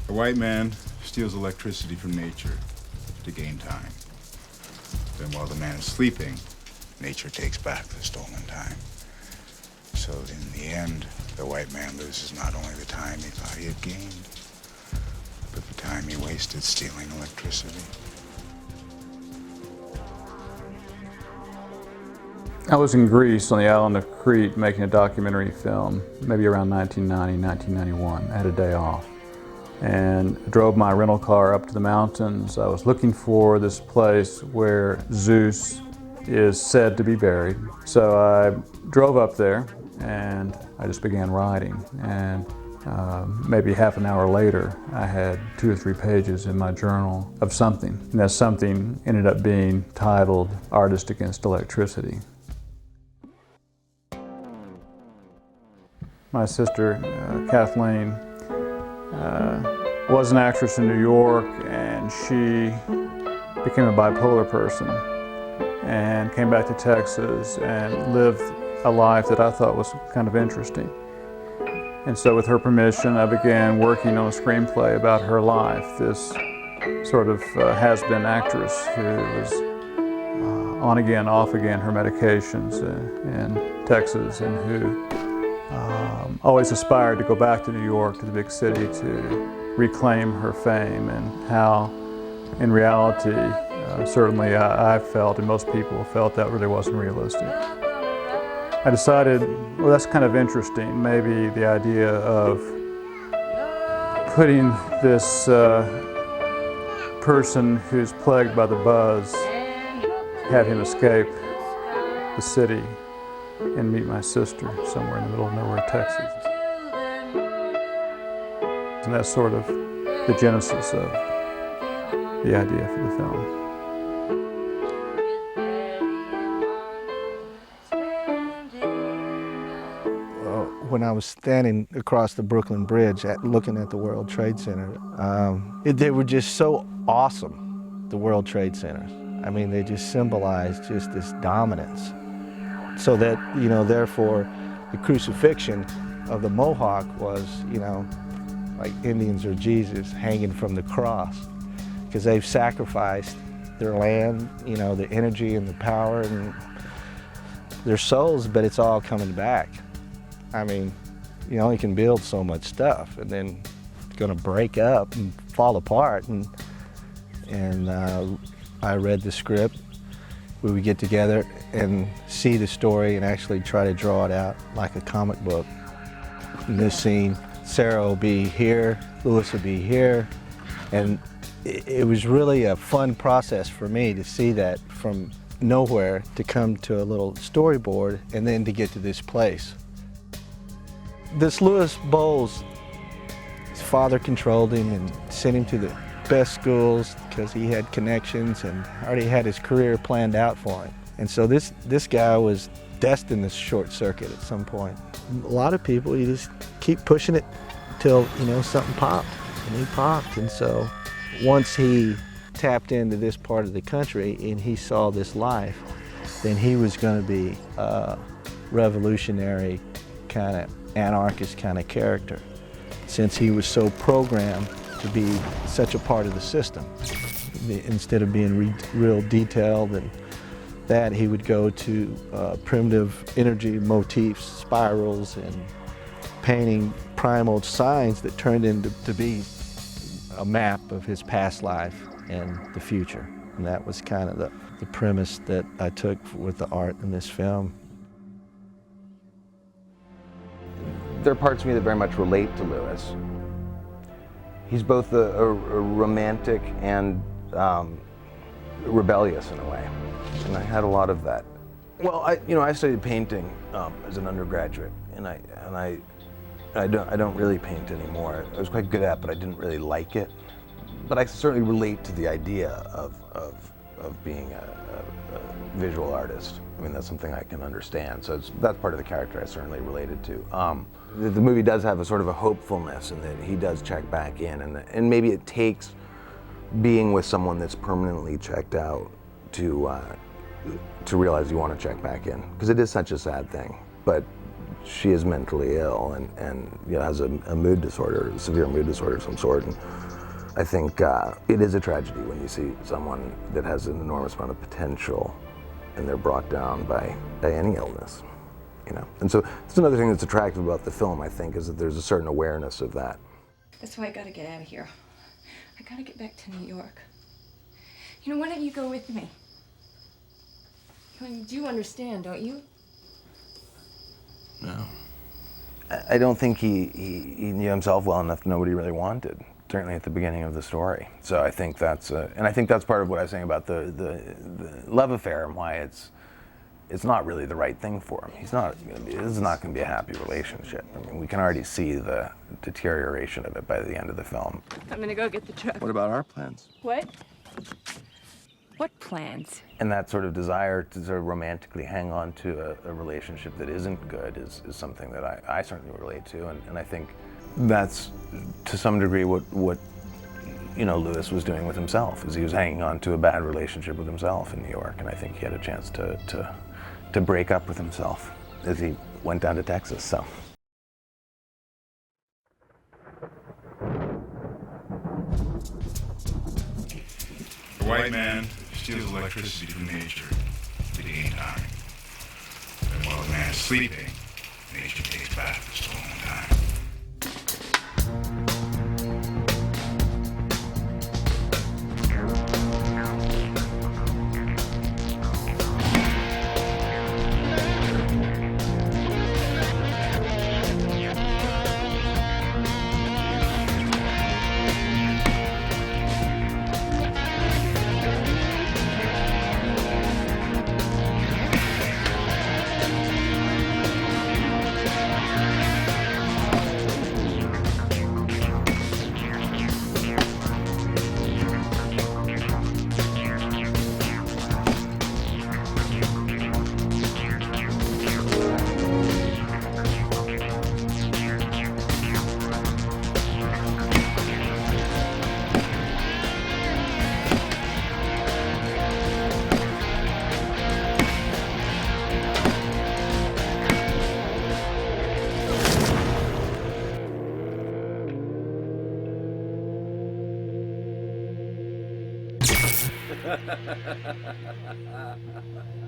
The white man steals electricity from nature to gain time. Then while the man is sleeping, nature takes back the stolen time. So in the end, the white man loses not only the time he thought he had gained, but the time he wasted stealing electricity. I was in Greece on the island of Crete making a documentary film, maybe around 1990, 1991. I had a day off and drove my rental car up to the mountains. I was looking for this place where Zeus is said to be buried. So I drove up there and I just began writing. And maybe half an hour later, I had 2 or 3 pages in my journal of something. And that something ended up being titled Artist Against Electricity. My sister, Kathleen, was an actress in New York, and she became a bipolar person and came back to Texas and lived a life that I thought was kind of interesting. And so with her permission, I began working on a screenplay about her life, this sort of has-been actress who was on again, off again, her medications in Texas, and who always aspired to go back to New York, to the big city, to reclaim her fame, and how, in reality, certainly I felt, and most people felt, that really wasn't realistic. I decided, well, that's kind of interesting, maybe the idea of putting this person who's plagued by the buzz, have him escape the city and meet my sister somewhere in the middle of nowhere, Texas. And that's sort of the genesis of the idea for the film. When I was standing across the Brooklyn Bridge looking at the World Trade Center, they were just so awesome, the World Trade Centers. I mean, they just symbolized just this dominance. So that, you know, therefore, the crucifixion of the Mohawk was, you know, like Indians or Jesus hanging from the cross, because they've sacrificed their land, you know, the energy and the power and their souls, but it's all coming back. I mean, you only can build so much stuff, and then it's going to break up and fall apart. And I read the script. We would get together and see the story and actually try to draw it out like a comic book. In this scene, Sarah will be here, Louis will be here, and it was really a fun process for me to see that from nowhere to come to a little storyboard and then to get to this place. This Louis Bowles, his father controlled him and sent him to the best schools because he had connections and already had his career planned out for him. And so this guy was destined to short circuit at some point. A lot of people, you just keep pushing it till, you know, something popped, and he popped. And so once he tapped into this part of the country and he saw this life, then he was going to be a revolutionary kind of anarchist kind of character, since he was so programmed to be such a part of the system. Instead of being real detailed and that, he would go to primitive energy motifs, spirals, and painting primal signs that turned into to be a map of his past life and the future. And that was kind of the premise that I took with the art in this film. There are parts of me that very much relate to Louis. He's both a romantic and rebellious in a way, and I had a lot of that. Well, I studied painting as an undergraduate, and I don't really paint anymore. I was quite good at it, but I didn't really like it. But I certainly relate to the idea of being a visual artist. I mean, that's something I can understand. So that's part of the character I certainly related to. The movie does have a sort of a hopefulness in that he does check back in, and maybe it takes being with someone that's permanently checked out to realize you want to check back in, because it is such a sad thing. But she is mentally ill and you know, has a mood disorder, a severe mood disorder of some sort. And I think it is a tragedy when you see someone that has an enormous amount of potential and they're brought down by any illness, you know. And so it's another thing that's attractive about the film, I think, is that there's a certain awareness of that. That's why I gotta get out of here. I gotta get back to New York. You know, why don't you go with me? You do understand, don't you? No. I don't think he knew himself well enough to know what he really wanted, certainly at the beginning of the story. So I think that's, and I think that's part of what I was saying about the love affair and why it's not really the right thing for him. This is not going to be a happy relationship. I mean, we can already see the deterioration of it by the end of the film. I'm gonna go get the truck. What about our plans? What? What plans? And that sort of desire to sort of romantically hang on to a relationship that isn't good is something that I certainly relate to, and I think that's to some degree what you know, Lewis was doing with himself, is he was hanging on to a bad relationship with himself in New York, and I think he had a chance to break up with himself as he went down to Texas. So. The white man steals electricity from nature to gain time. And while the man is sleeping, nature takes back the stolen time. Ha ha ha ha ha ha ha.